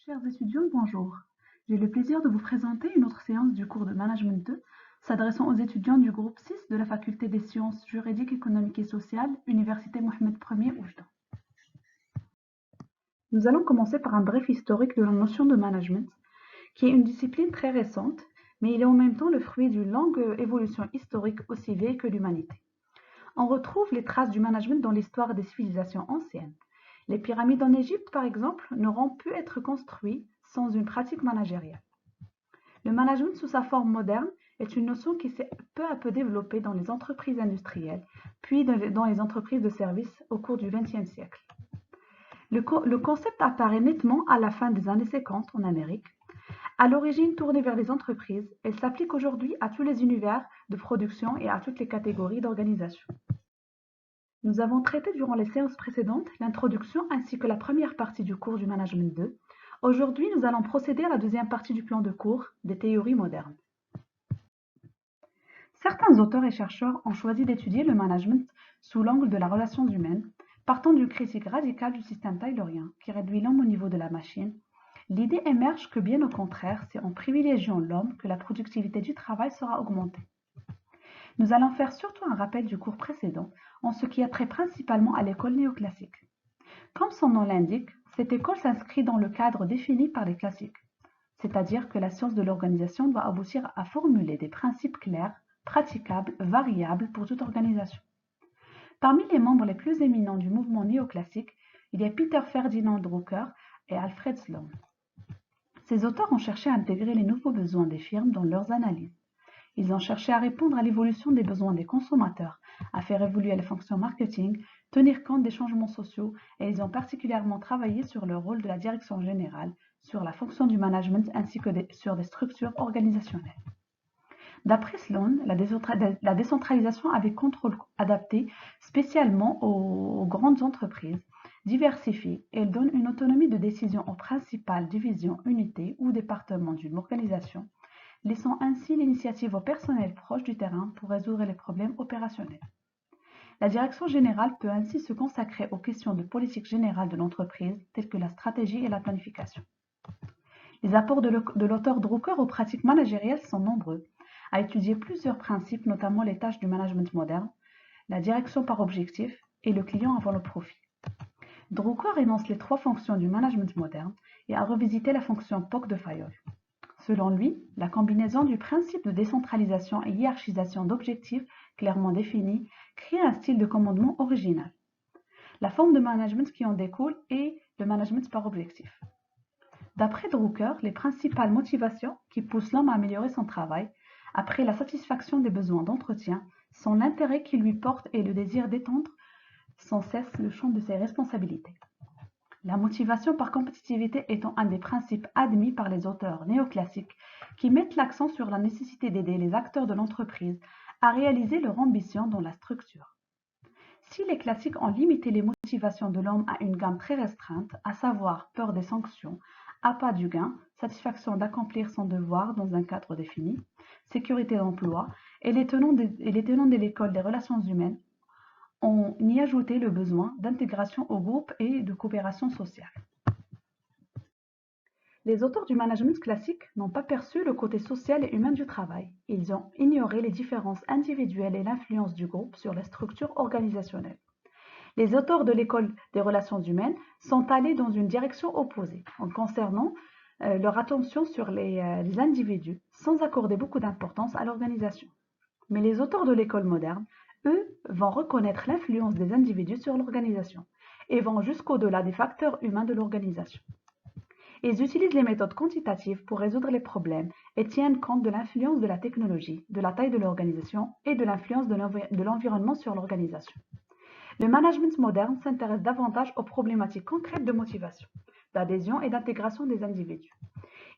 Chers étudiants, bonjour. J'ai le plaisir de vous présenter une autre séance du cours de Management 2, s'adressant aux étudiants du groupe 6 de la Faculté des sciences juridiques, économiques et sociales, Université Mohamed Ier Oujda. Nous allons commencer par un bref historique de la notion de management, qui est une discipline très récente, mais il est en même temps le fruit d'une longue évolution historique aussi vieille que l'humanité. On retrouve les traces du management dans l'histoire des civilisations anciennes. Les pyramides en Égypte, par exemple, n'auront pu être construites sans une pratique managériale. Le management sous sa forme moderne est une notion qui s'est peu à peu développée dans les entreprises industrielles, puis dans les entreprises de services au cours du XXe siècle. Le concept apparaît nettement à la fin des années 50 en Amérique. À l'origine tournée vers les entreprises, elle s'applique aujourd'hui à tous les univers de production et à toutes les catégories d'organisation. Nous avons traité durant les séances précédentes l'introduction ainsi que la première partie du cours du Management 2. Aujourd'hui, nous allons procéder à la deuxième partie du plan de cours des théories modernes. Certains auteurs et chercheurs ont choisi d'étudier le management sous l'angle de la relation humaine, partant d'une critique radicale du système taylorien qui réduit l'homme au niveau de la machine. L'idée émerge que bien au contraire, c'est en privilégiant l'homme que la productivité du travail sera augmentée. Nous allons faire surtout un rappel du cours précédent en ce qui a trait principalement à l'école néoclassique. Comme son nom l'indique, cette école s'inscrit dans le cadre défini par les classiques, c'est-à-dire que la science de l'organisation doit aboutir à formuler des principes clairs, praticables, variables pour toute organisation. Parmi les membres les plus éminents du mouvement néoclassique, il y a Peter Ferdinand Drucker et Alfred Sloan. Ces auteurs ont cherché à intégrer les nouveaux besoins des firmes dans leurs analyses. Ils ont cherché à répondre à l'évolution des besoins des consommateurs, à faire évoluer les fonctions marketing, tenir compte des changements sociaux et ils ont particulièrement travaillé sur le rôle de la direction générale, sur la fonction du management ainsi que sur des structures organisationnelles. D'après Sloan, la décentralisation avait contrôle adapté spécialement aux grandes entreprises, diversifiée, et elle donne une autonomie de décision aux principales divisions, unités ou départements d'une organisation, laissant ainsi l'initiative au personnel proche du terrain pour résoudre les problèmes opérationnels. La direction générale peut ainsi se consacrer aux questions de politique générale de l'entreprise, telles que la stratégie et la planification. Les apports de l'auteur Drucker aux pratiques managériales sont nombreux, a étudié plusieurs principes, notamment les tâches du management moderne, la direction par objectif et le client avant le profit. Drucker énonce les trois fonctions du management moderne et a revisité la fonction POC de Fayol. Selon lui, la combinaison du principe de décentralisation et hiérarchisation d'objectifs clairement définis crée un style de commandement original. La forme de management qui en découle est le management par objectif. D'après Drucker, les principales motivations qui poussent l'homme à améliorer son travail, après la satisfaction des besoins d'entretien, sont l'intérêt qu'il lui porte et le désir d'étendre sans cesse le champ de ses responsabilités. La motivation par compétitivité étant un des principes admis par les auteurs néoclassiques qui mettent l'accent sur la nécessité d'aider les acteurs de l'entreprise à réaliser leur ambition dans la structure. Si les classiques ont limité les motivations de l'homme à une gamme très restreinte, à savoir peur des sanctions, appât du gain, satisfaction d'accomplir son devoir dans un cadre défini, sécurité d'emploi, et les tenants de l'école des relations humaines ont y ajouté le besoin d'intégration au groupe et de coopération sociale. Les auteurs du management classique n'ont pas perçu le côté social et humain du travail. Ils ont ignoré les différences individuelles et l'influence du groupe sur les structures organisationnelles. Les auteurs de l'école des relations humaines sont allés dans une direction opposée en concernant leur attention sur les individus sans accorder beaucoup d'importance à l'organisation. Mais les auteurs de l'école moderne, eux, vont reconnaître l'influence des individus sur l'organisation et vont jusqu'au-delà des facteurs humains de l'organisation. Ils utilisent les méthodes quantitatives pour résoudre les problèmes et tiennent compte de l'influence de la technologie, de la taille de l'organisation et de l'influence de l'environnement sur l'organisation. Le management moderne s'intéresse davantage aux problématiques concrètes de motivation, d'adhésion et d'intégration des individus.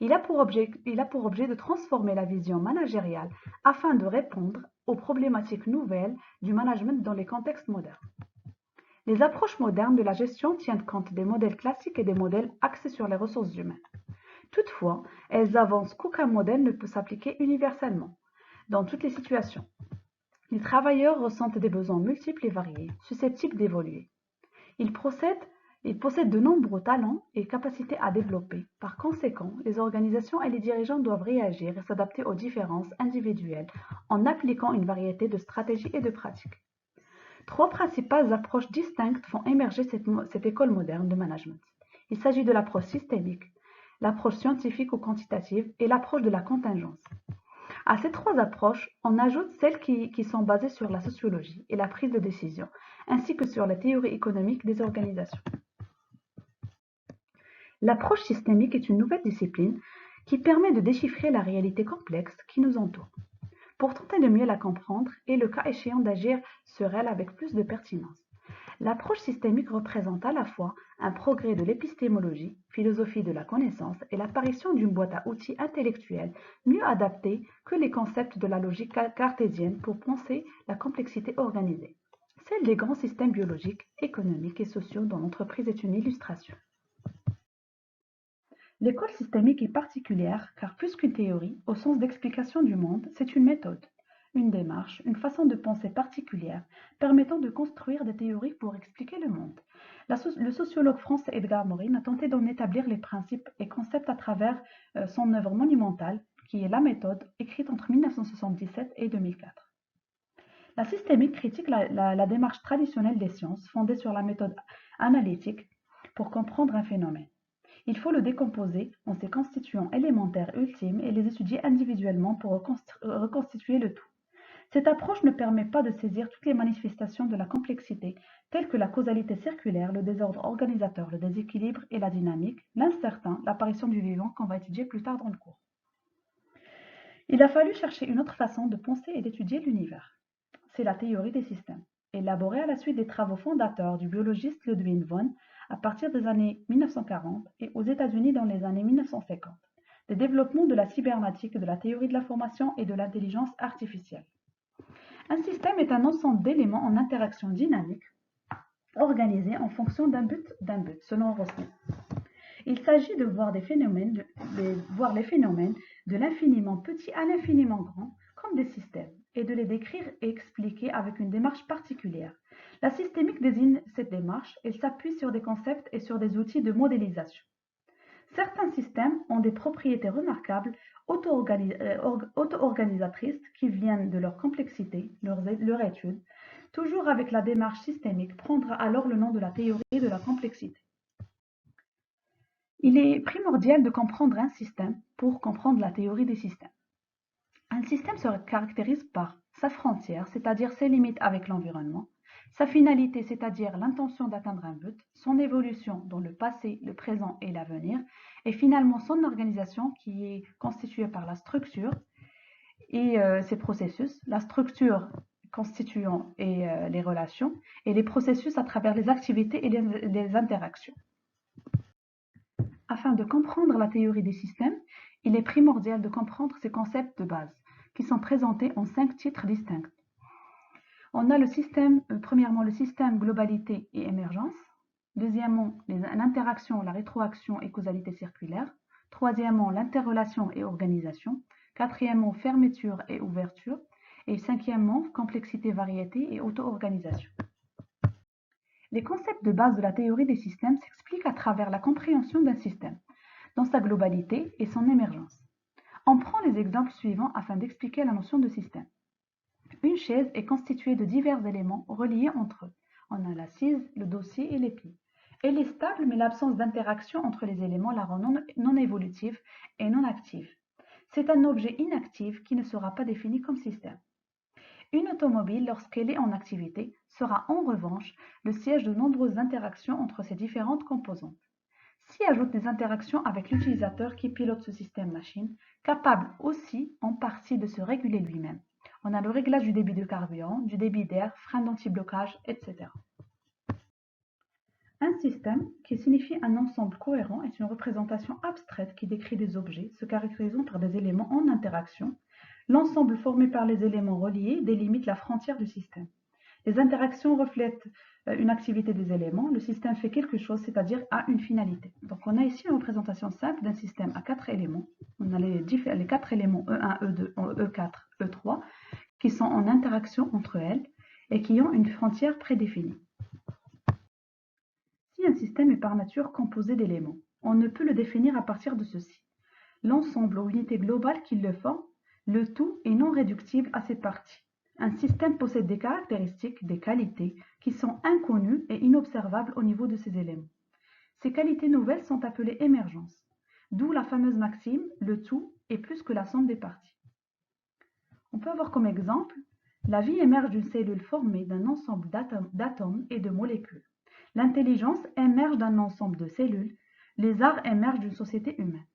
Il a pour objet de transformer la vision managériale afin de répondre aux problématiques nouvelles du management dans les contextes modernes. Les approches modernes de la gestion tiennent compte des modèles classiques et des modèles axés sur les ressources humaines. Toutefois, elles avancent qu'aucun modèle ne peut s'appliquer universellement, dans toutes les situations. Les travailleurs ressentent des besoins multiples et variés, susceptibles d'évoluer. Ils procèdent Il possède de nombreux talents et capacités à développer. Par conséquent, les organisations et les dirigeants doivent réagir et s'adapter aux différences individuelles en appliquant une variété de stratégies et de pratiques. Trois principales approches distinctes font émerger cette école moderne de management. Il s'agit de l'approche systémique, l'approche scientifique ou quantitative et l'approche de la contingence. À ces trois approches, on ajoute celles qui sont basées sur la sociologie et la prise de décision, ainsi que sur la théorie économique des organisations. L'approche systémique est une nouvelle discipline qui permet de déchiffrer la réalité complexe qui nous entoure, pour tenter de mieux la comprendre et le cas échéant d'agir sur elle avec plus de pertinence. L'approche systémique représente à la fois un progrès de l'épistémologie, philosophie de la connaissance, et l'apparition d'une boîte à outils intellectuelle mieux adaptée que les concepts de la logique cartésienne pour penser la complexité organisée. Celle des grands systèmes biologiques, économiques et sociaux dont l'entreprise est une illustration. L'école systémique est particulière car plus qu'une théorie, au sens d'explication du monde, c'est une méthode, une démarche, une façon de penser particulière permettant de construire des théories pour expliquer le monde. Le sociologue français Edgar Morin a tenté d'en établir les principes et concepts à travers son œuvre monumentale, qui est La méthode, écrite entre 1977 et 2004. La systémique critique la démarche traditionnelle des sciences fondée sur la méthode analytique pour comprendre un phénomène. Il faut le décomposer en ses constituants élémentaires ultimes et les étudier individuellement pour reconstituer le tout. Cette approche ne permet pas de saisir toutes les manifestations de la complexité, telles que la causalité circulaire, le désordre organisateur, le déséquilibre et la dynamique, l'incertain, l'apparition du vivant qu'on va étudier plus tard dans le cours. Il a fallu chercher une autre façon de penser et d'étudier l'univers. C'est la théorie des systèmes, élaborée à la suite des travaux fondateurs du biologiste Ludwig von à partir des années 1940 et aux États-Unis dans les années 1950, des développements de la cybernétique, de la théorie de l'information et de l'intelligence artificielle. Un système est un ensemble d'éléments en interaction dynamique, organisés en fonction d'un but, selon Rosny. Il s'agit de voir les phénomènes de l'infiniment petit à l'infiniment grand comme des systèmes, et de les décrire et expliquer avec une démarche particulière. La systémique désigne cette démarche, elle s'appuie sur des concepts et sur des outils de modélisation. Certains systèmes ont des propriétés remarquables, auto-organisatrices qui viennent de leur complexité, leur étude. Toujours avec la démarche systémique prendra alors le nom de la théorie de la complexité. Il est primordial de comprendre un système pour comprendre la théorie des systèmes. Un système se caractérise par sa frontière, c'est-à-dire ses limites avec l'environnement, sa finalité, c'est-à-dire l'intention d'atteindre un but, son évolution dans le passé, le présent et l'avenir, et finalement son organisation qui est constituée par la structure et ses processus, la structure constituant les relations, et les processus à travers les activités et les interactions. Afin de comprendre la théorie des systèmes, il est primordial de comprendre ces concepts de base, qui sont présentés en 5 titres distincts. On a premièrement le système globalité et émergence, deuxièmement l'interaction, la rétroaction et causalité circulaire, troisièmement l'interrelation et organisation, quatrièmement fermeture et ouverture, et cinquièmement complexité, variété et auto-organisation. Les concepts de base de la théorie des systèmes s'expliquent à travers la compréhension d'un système, dans sa globalité et son émergence. On prend les exemples suivants afin d'expliquer la notion de système. Une chaise est constituée de divers éléments reliés entre eux. On a l'assise, le dossier et les pieds. Elle est stable, mais l'absence d'interaction entre les éléments la rend non évolutive et non active. C'est un objet inactif qui ne sera pas défini comme système. Une automobile, lorsqu'elle est en activité, sera en revanche le siège de nombreuses interactions entre ces différentes composantes. S'y ajoutent des interactions avec l'utilisateur qui pilote ce système machine, capable aussi en partie de se réguler lui-même. On a le réglage du débit de carburant, du débit d'air, frein d'anti-blocage, etc. Un système, qui signifie un ensemble cohérent, est une représentation abstraite qui décrit des objets se caractérisant par des éléments en interaction. L'ensemble formé par les éléments reliés délimite la frontière du système. Les interactions reflètent une activité des éléments. Le système fait quelque chose, c'est-à-dire a une finalité. Donc on a ici une représentation simple d'un système à 4 éléments. On a les 4 éléments E1, E2, E4, E3 qui sont en interaction entre elles et qui ont une frontière prédéfinie. Si Ainsi, un système est par nature composé d'éléments. On ne peut le définir à partir de ceci. L'ensemble ou unité globale qui le forme, le tout est non réductible à ses parties. Un système possède des caractéristiques, des qualités, qui sont inconnues et inobservables au niveau de ses éléments. Ces qualités nouvelles sont appelées émergences, d'où la fameuse maxime « le tout est plus que la somme des parties ». On peut avoir comme exemple, la vie émerge d'une cellule formée d'un ensemble d'atomes et de molécules. L'intelligence émerge d'un ensemble de cellules. Les arts émergent d'une société humaine.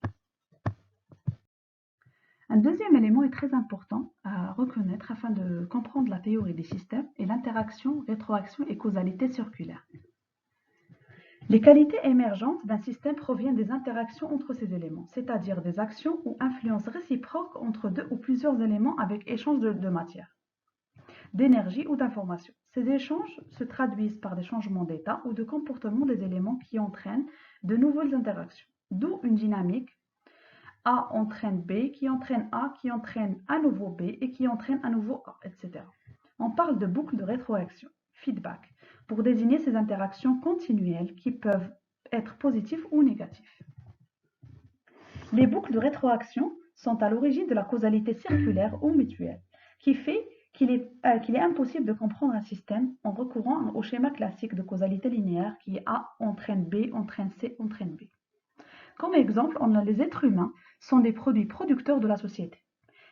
Un deuxième élément est très important à reconnaître afin de comprendre la théorie des systèmes est l'interaction, rétroaction et causalité circulaire. Les qualités émergentes d'un système proviennent des interactions entre ces éléments, c'est-à-dire des actions ou influences réciproques entre deux ou plusieurs éléments avec échange de matière, d'énergie ou d'informations. Ces échanges se traduisent par des changements d'état ou de comportement des éléments qui entraînent de nouvelles interactions, d'où une dynamique. A entraîne B, qui entraîne A, qui entraîne à nouveau B et qui entraîne à nouveau A, etc. On parle de boucle de rétroaction, feedback, pour désigner ces interactions continuelles qui peuvent être positives ou négatives. Les boucles de rétroaction sont à l'origine de la causalité circulaire ou mutuelle, qui fait qu'il est impossible de comprendre un système en recourant au schéma classique de causalité linéaire qui est A entraîne B, entraîne C, entraîne B. Comme exemple, les êtres humains sont des produits producteurs de la société.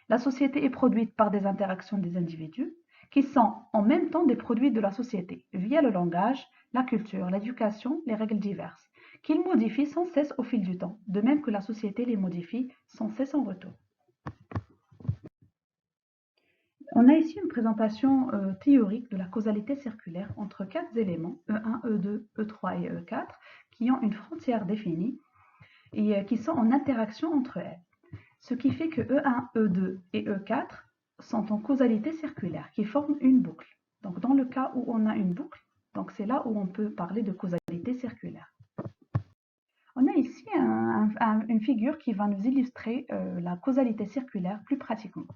La société est produite par des interactions des individus qui sont en même temps des produits de la société via le langage, la culture, l'éducation, les règles diverses, qu'ils modifient sans cesse au fil du temps, de même que la société les modifie sans cesse en retour. On a ici une présentation théorique de la causalité circulaire entre quatre éléments, E1, E2, E3 et E4, qui ont une frontière définie et qui sont en interaction entre elles. Ce qui fait que E1, E2 et E4 sont en causalité circulaire, qui forment une boucle. Donc dans le cas où on a une boucle, donc c'est là où on peut parler de causalité circulaire. On a ici une figure qui va nous illustrer la causalité circulaire plus pratiquement.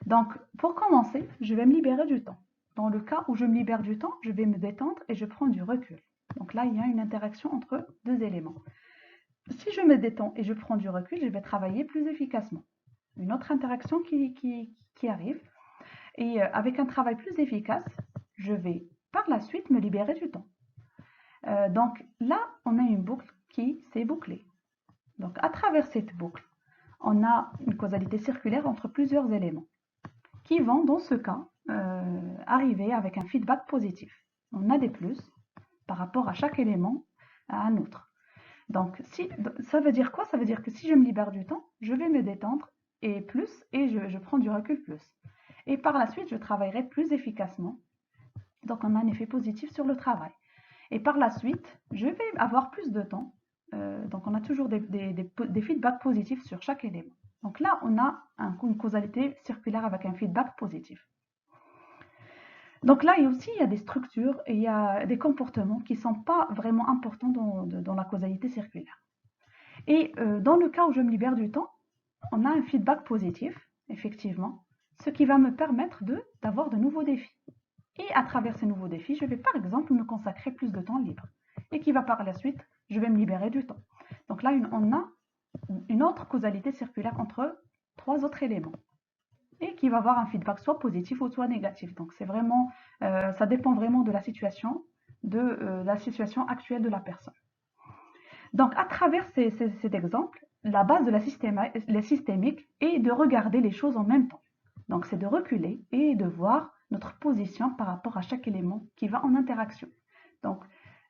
Donc pour commencer, je vais me libérer du temps. Dans le cas où je me libère du temps, je vais me détendre et je prends du recul. Donc là, il y a une interaction entre deux éléments. Si je me détends et je prends du recul, je vais travailler plus efficacement. Une autre interaction qui arrive. Et avec un travail plus efficace, je vais par la suite me libérer du temps. Donc là, on a une boucle qui s'est bouclée. Donc à travers cette boucle, on a une causalité circulaire entre plusieurs éléments qui vont, dans ce cas, arriver avec un feedback positif. On a des plus par rapport à chaque élément à un autre. Donc, ça veut dire quoi? Ça veut dire que si je me libère du temps, je vais me détendre et je prends du recul plus. Et par la suite, je travaillerai plus efficacement. Donc, on a un effet positif sur le travail. Et par la suite, je vais avoir plus de temps. Donc, on a toujours des feedbacks positifs sur chaque élément. Donc là, on a une causalité circulaire avec un feedback positif. Donc là, il y a des structures et il y a des comportements qui ne sont pas vraiment importants dans la causalité circulaire. Et dans le cas où je me libère du temps, on a un feedback positif, effectivement, ce qui va me permettre d'avoir de nouveaux défis. Et à travers ces nouveaux défis, je vais par exemple me consacrer plus de temps libre. Et qui va par la suite, je vais me libérer du temps. Donc là, on a une autre causalité circulaire entre trois autres éléments. Et qui va avoir un feedback soit positif ou soit négatif. Donc c'est vraiment, ça dépend vraiment de la situation, actuelle de la personne. Donc à travers cet exemple, la base de la systémique est de regarder les choses en même temps. Donc c'est de reculer et de voir notre position par rapport à chaque élément qui va en interaction. Donc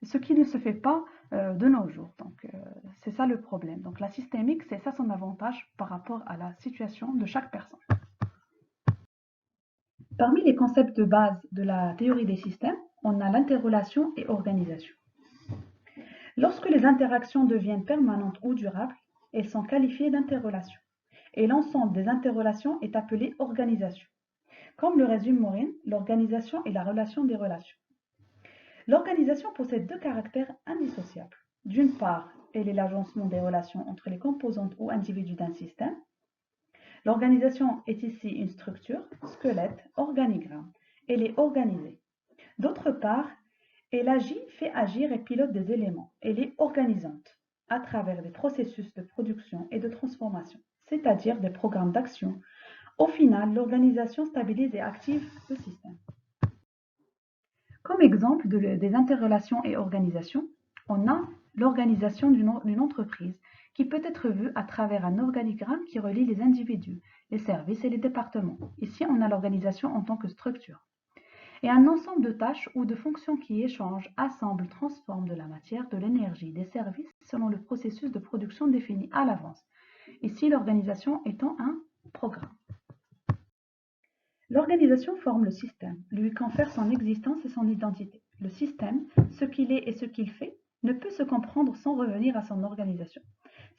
ce qui ne se fait pas de nos jours. Donc c'est ça le problème. Donc la systémique, c'est ça son avantage par rapport à la situation de chaque personne. Parmi les concepts de base de la théorie des systèmes, on a l'interrelation et organisation. Lorsque les interactions deviennent permanentes ou durables, elles sont qualifiées d'interrelations. Et l'ensemble des interrelations est appelé organisation. Comme le résume Morin, l'organisation est la relation des relations. L'organisation possède deux caractères indissociables. D'une part, elle est l'agencement des relations entre les composantes ou individus d'un système. L'organisation est ici une structure, squelette, organigramme. Elle est organisée. D'autre part, Elle agit, fait agir et pilote des éléments. Elle est organisante à travers des processus de production et de transformation, c'est-à-dire des programmes d'action. Au final, l'organisation stabilise et active le système. Comme exemple des interrelations et organisations, on a l'organisation d'une entreprise qui peut être vue à travers un organigramme qui relie les individus, les services et les départements. Ici, on a l'organisation en tant que structure. Et un ensemble de tâches ou de fonctions qui échangent, assemblent, transforment de la matière, de l'énergie, des services selon le processus de production défini à l'avance. Ici, l'organisation étant un programme. L'organisation forme le système, lui confère son existence et son identité. Le système, ce qu'il est et ce qu'il fait, ne peut se comprendre sans revenir à son organisation.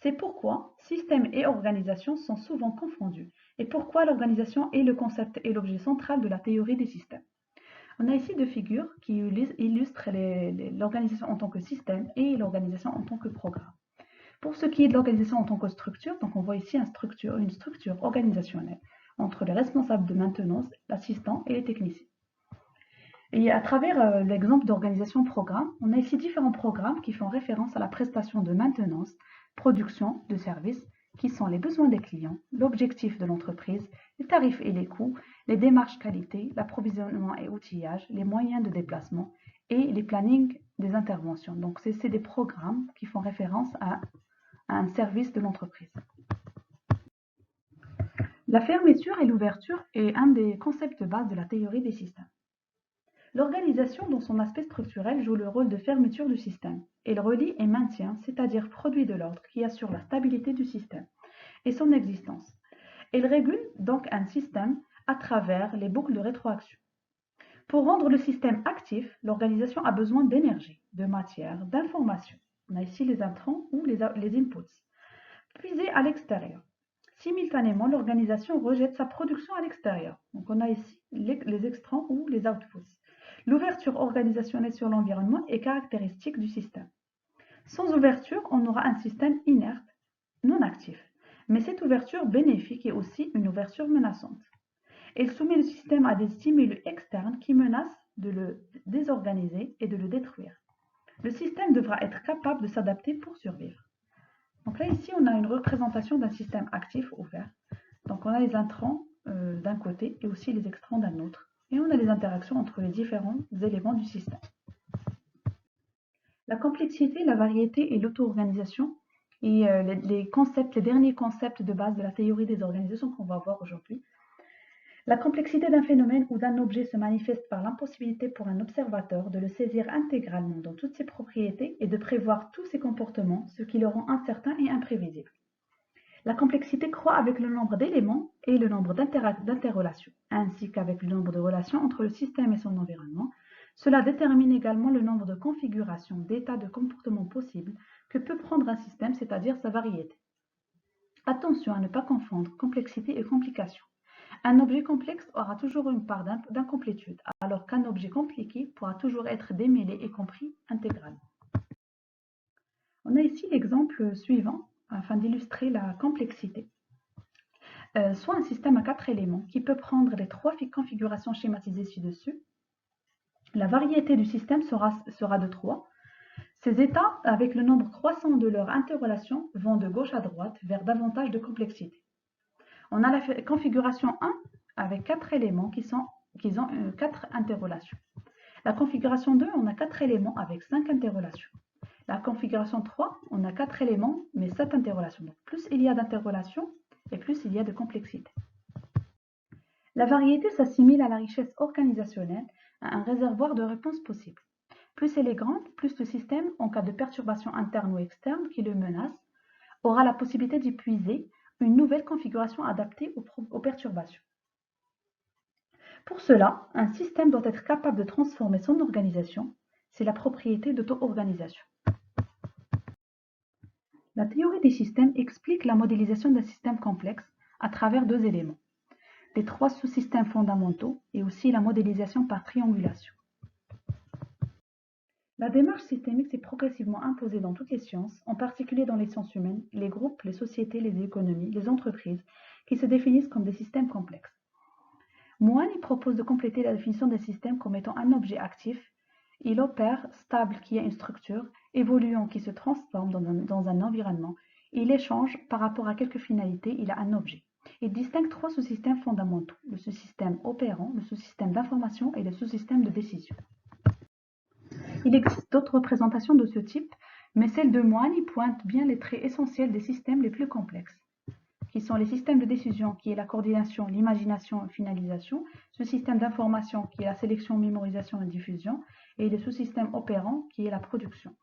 C'est pourquoi système et organisation sont souvent confondus et pourquoi l'organisation est le concept et l'objet central de la théorie des systèmes. On a ici deux figures qui illustrent l'organisation en tant que système et l'organisation en tant que programme. Pour ce qui est de l'organisation en tant que structure, donc on voit ici une structure organisationnelle entre les responsables de maintenance, l'assistant et les techniciens. Et à travers l'exemple d'organisation programme, on a ici différents programmes qui font référence à la prestation de maintenance, production de services, qui sont les besoins des clients, l'objectif de l'entreprise, les tarifs et les coûts, les démarches qualité, l'approvisionnement et outillage, les moyens de déplacement et les plannings des interventions. Donc c'est des programmes qui font référence à un service de l'entreprise. La fermeture et l'ouverture est un des concepts de base de la théorie des systèmes. L'organisation, dans son aspect structurel, joue le rôle de fermeture du système. Elle relie et maintient, c'est-à-dire produit de l'ordre qui assure la stabilité du système et son existence. Elle régule donc un système à travers les boucles de rétroaction. Pour rendre le système actif, l'organisation a besoin d'énergie, de matière, d'informations. On a ici les intrants ou les inputs, puisés à l'extérieur. Simultanément, l'organisation rejette sa production à l'extérieur. Donc on a ici les extrants ou les outputs. L'ouverture organisationnelle sur l'environnement est caractéristique du système. Sans ouverture, on aura un système inerte, non actif. Mais cette ouverture bénéfique est aussi une ouverture menaçante. Elle soumet le système à des stimuli externes qui menacent de le désorganiser et de le détruire. Le système devra être capable de s'adapter pour survivre. Donc là, ici, on a une représentation d'un système actif ouvert. Donc on a les intrants d'un côté et aussi les extrants d'un autre. Et on a les interactions entre les différents éléments du système. La complexité, la variété et l'auto-organisation et les derniers concepts de base de la théorie des organisations qu'on va voir aujourd'hui. La complexité d'un phénomène ou d'un objet se manifeste par l'impossibilité pour un observateur de le saisir intégralement dans toutes ses propriétés et de prévoir tous ses comportements, ce qui le rend incertain et imprévisible. La complexité croît avec le nombre d'éléments et le nombre d'interrelations, ainsi qu'avec le nombre de relations entre le système et son environnement. Cela détermine également le nombre de configurations, d'états de comportement possibles que peut prendre un système, c'est-à-dire sa variété. Attention à ne pas confondre complexité et complication. Un objet complexe aura toujours une part d'incomplétude, alors qu'un objet compliqué pourra toujours être démêlé et compris intégralement. On a ici l'exemple suivant afin d'illustrer la complexité. Soit un système à 4 éléments qui peut prendre les 3 configurations schématisées ci-dessus. La variété du système sera de 3. Ces états, avec le nombre croissant de leurs interrelations, vont de gauche à droite vers davantage de complexité. On a la configuration 1 avec 4 éléments qui ont 4 interrelations. La configuration 2, on a 4 éléments avec 5 interrelations. La configuration 3, on a 4 éléments mais 7 interrelations. Donc plus il y a d'interrelations et plus il y a de complexité. La variété s'assimile à la richesse organisationnelle, à un réservoir de réponses possibles. Plus elle est grande, plus le système, en cas de perturbation interne ou externe qui le menace, aura la possibilité d'y puiser une nouvelle configuration adaptée aux perturbations. Pour cela, un système doit être capable de transformer son organisation. C'est la propriété d'auto-organisation. La théorie des systèmes explique la modélisation d'un système complexe à travers 2 éléments, les 3 sous-systèmes fondamentaux et aussi la modélisation par triangulation. La démarche systémique s'est progressivement imposée dans toutes les sciences, en particulier dans les sciences humaines, les groupes, les sociétés, les économies, les entreprises, qui se définissent comme des systèmes complexes. Moine propose de compléter la définition d'un système comme étant un objet actif Il opère, stable qui est une structure, évoluant qui se transforme dans un environnement. Il échange par rapport à quelques finalités, il a un objet. Il distingue trois sous-systèmes fondamentaux, le sous-système opérant, le sous-système d'information et le sous-système de décision. Il existe d'autres représentations de ce type, mais celle de Moine pointe bien les traits essentiels des systèmes les plus complexes, qui sont les systèmes de décision, qui est la coordination, l'imagination et finalisation, ce système d'information, qui est la sélection, mémorisation et diffusion, et le sous-système opérant, qui est la production.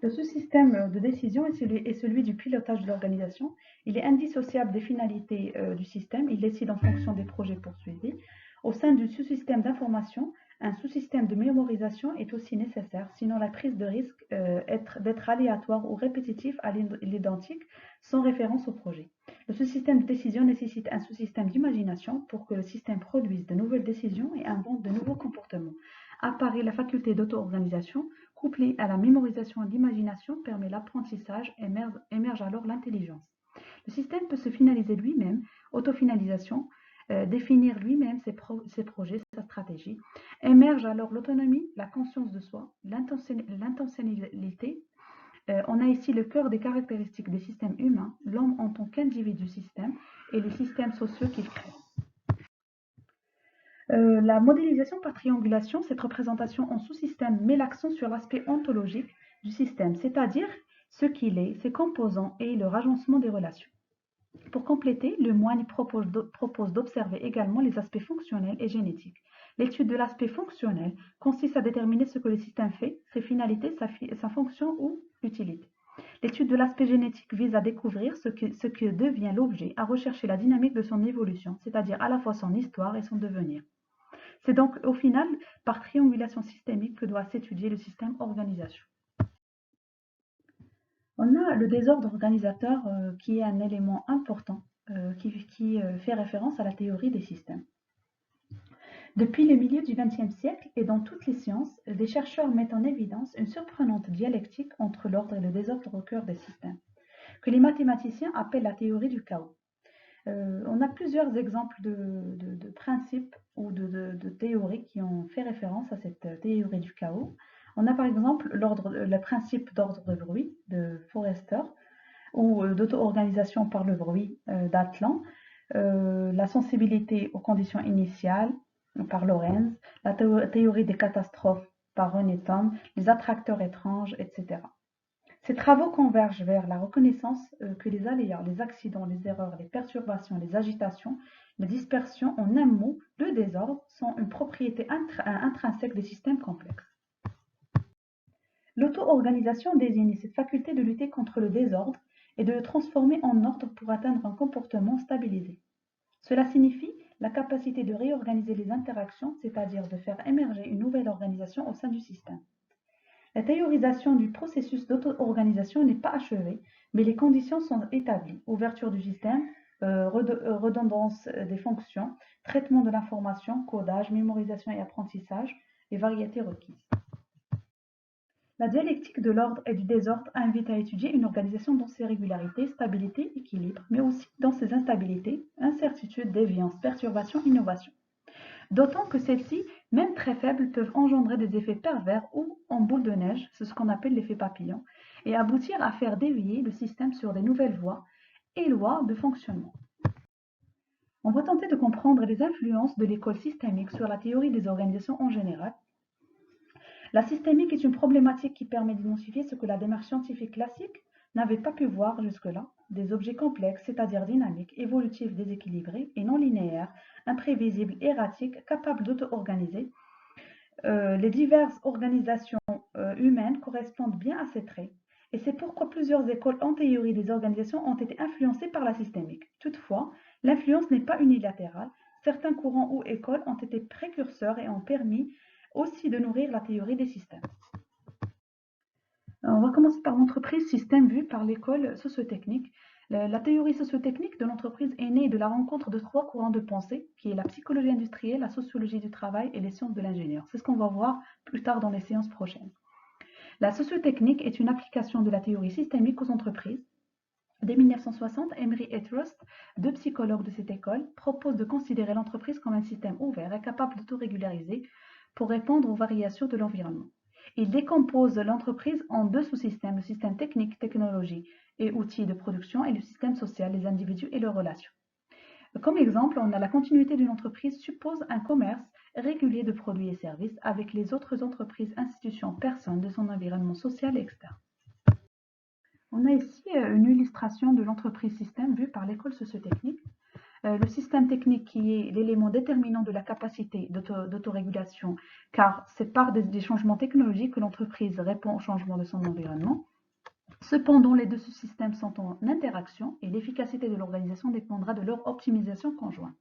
Le sous-système de décision est celui du pilotage de l'organisation. Il est indissociable des finalités du système. Il décide en fonction des projets poursuivis. Au sein du sous-système d'information, un sous-système de mémorisation est aussi nécessaire, sinon la prise de risque d'être aléatoire ou répétitif à l'identique sans référence au projet. Le sous-système de décision nécessite un sous-système d'imagination pour que le système produise de nouvelles décisions et invente de nouveaux comportements. Apparaît la faculté d'auto-organisation, couplée à la mémorisation et l'imagination, permet l'apprentissage, émerge alors l'intelligence. Le système peut se finaliser lui-même, autofinalisation, définir lui-même ses projets, sa stratégie. Émerge alors l'autonomie, la conscience de soi, l'intentionnalité. On a ici le cœur des caractéristiques des systèmes humains, l'homme en tant qu'individu système et les systèmes sociaux qu'il crée. La modélisation par triangulation, cette représentation en sous-système met l'accent sur l'aspect ontologique du système, c'est-à-dire ce qu'il est, ses composants et le agencement des relations. Pour compléter, le Moine propose d'observer également les aspects fonctionnels et génétiques. L'étude de l'aspect fonctionnel consiste à déterminer ce que le système fait, ses finalités, sa fonction ou utilité. L'étude de l'aspect génétique vise à découvrir ce que devient l'objet, à rechercher la dynamique de son évolution, c'est-à-dire à la fois son histoire et son devenir. C'est donc au final par triangulation systémique que doit s'étudier le système organisation. On a le désordre organisateur qui est un élément important qui fait référence à la théorie des systèmes. Depuis le milieu du XXe siècle et dans toutes les sciences, des chercheurs mettent en évidence une surprenante dialectique entre l'ordre et le désordre au cœur des systèmes, que les mathématiciens appellent la théorie du chaos. On a plusieurs exemples de principes ou de théories qui ont fait référence à cette théorie du chaos. On a par exemple le principe d'ordre de bruit de Forester ou d'auto-organisation par le bruit d'Atlan, la sensibilité aux conditions initiales par Lorenz, la théorie des catastrophes par René Thom, les attracteurs étranges, etc. Ces travaux convergent vers la reconnaissance que les aléas, les accidents, les erreurs, les perturbations, les agitations, les dispersions, en un mot, le désordre, sont une propriété intrinsèque des systèmes complexes. L'auto-organisation désigne cette faculté de lutter contre le désordre et de le transformer en ordre pour atteindre un comportement stabilisé. Cela signifie la capacité de réorganiser les interactions, c'est-à-dire de faire émerger une nouvelle organisation au sein du système. La théorisation du processus d'auto-organisation n'est pas achevée, mais les conditions sont établies. Ouverture du système, redondance des fonctions, traitement de l'information, codage, mémorisation et apprentissage, et variété requise. La dialectique de l'ordre et du désordre invite à étudier une organisation dans ses régularités, stabilité, équilibre, mais aussi dans ses instabilités, incertitudes, déviances, perturbations, innovations. D'autant que celles-ci, même très faibles, peuvent engendrer des effets pervers ou en boule de neige, c'est ce qu'on appelle l'effet papillon, et aboutir à faire dévier le système sur des nouvelles voies et lois de fonctionnement. On va tenter de comprendre les influences de l'école systémique sur la théorie des organisations en général. La systémique est une problématique qui permet d'identifier ce que la démarche scientifique classique n'avait pas pu voir jusque-là, des objets complexes, c'est-à-dire dynamiques, évolutifs, déséquilibrés et non linéaires, imprévisibles, erratiques, capables d'auto-organiser. Les diverses organisations humaines correspondent bien à ces traits, et c'est pourquoi plusieurs écoles en théorie des organisations ont été influencées par la systémique. Toutefois, l'influence n'est pas unilatérale. Certains courants ou écoles ont été précurseurs et ont permis aussi de nourrir la théorie des systèmes. On va commencer par l'entreprise système vue par l'école sociotechnique. La théorie sociotechnique de l'entreprise est née de la rencontre de trois courants de pensée, qui est la psychologie industrielle, la sociologie du travail et les sciences de l'ingénieur. C'est ce qu'on va voir plus tard dans les séances prochaines. La sociotechnique est une application de la théorie systémique aux entreprises. Dès 1960, Emery et Trust, deux psychologues de cette école, proposent de considérer l'entreprise comme un système ouvert et capable d'autorégulariser pour répondre aux variations de l'environnement. Il décompose l'entreprise en deux sous-systèmes, le système technique, technologie et outils de production, et le système social, les individus et leurs relations. Comme exemple, on a la continuité d'une entreprise suppose un commerce régulier de produits et services avec les autres entreprises, institutions, personnes de son environnement social et externe. On a ici une illustration de l'entreprise système vue par l'école sociotechnique. Le système technique qui est l'élément déterminant de la capacité d'autorégulation, car c'est par des changements technologiques que l'entreprise répond au changement de son environnement. Cependant, les deux sous-systèmes sont en interaction et l'efficacité de l'organisation dépendra de leur optimisation conjointe.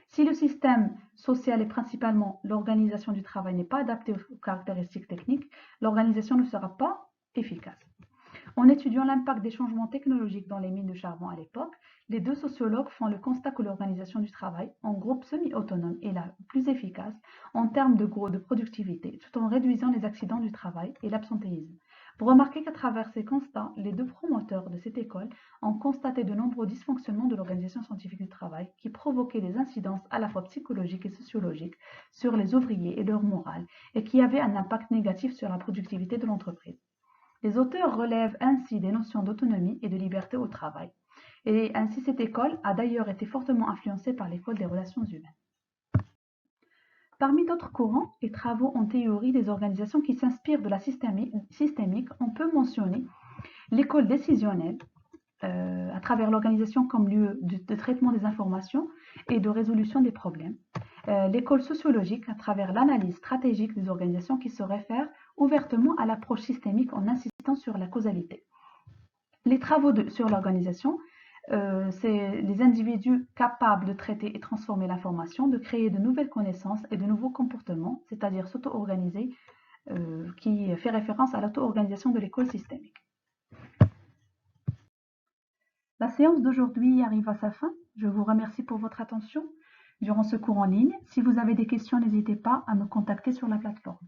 Si le système social est principalement l'organisation du travail n'est pas adaptée aux caractéristiques techniques, l'organisation ne sera pas efficace. En étudiant l'impact des changements technologiques dans les mines de charbon à l'époque, les deux sociologues font le constat que l'organisation du travail en groupe semi-autonome est la plus efficace en termes de productivité, tout en réduisant les accidents du travail et l'absentéisme. Vous remarquez qu'à travers ces constats, les deux promoteurs de cette école ont constaté de nombreux dysfonctionnements de l'organisation scientifique du travail qui provoquaient des incidences à la fois psychologiques et sociologiques sur les ouvriers et leur morale et qui avaient un impact négatif sur la productivité de l'entreprise. Les auteurs relèvent ainsi des notions d'autonomie et de liberté au travail. Et ainsi cette école a d'ailleurs été fortement influencée par l'école des relations humaines. Parmi d'autres courants et travaux en théorie des organisations qui s'inspirent de la systémique, on peut mentionner l'école décisionnelle, à travers l'organisation comme lieu de traitement des informations et de résolution des problèmes. L'école sociologique, à travers l'analyse stratégique des organisations qui se réfèrent ouvertement à l'approche systémique en insistant sur la causalité. Les travaux sur l'organisation, c'est les individus capables de traiter et transformer l'information, de créer de nouvelles connaissances et de nouveaux comportements, c'est-à-dire s'auto-organiser, qui fait référence à l'auto-organisation de l'école systémique. La séance d'aujourd'hui arrive à sa fin. Je vous remercie pour votre attention durant ce cours en ligne. Si vous avez des questions, n'hésitez pas à me contacter sur la plateforme.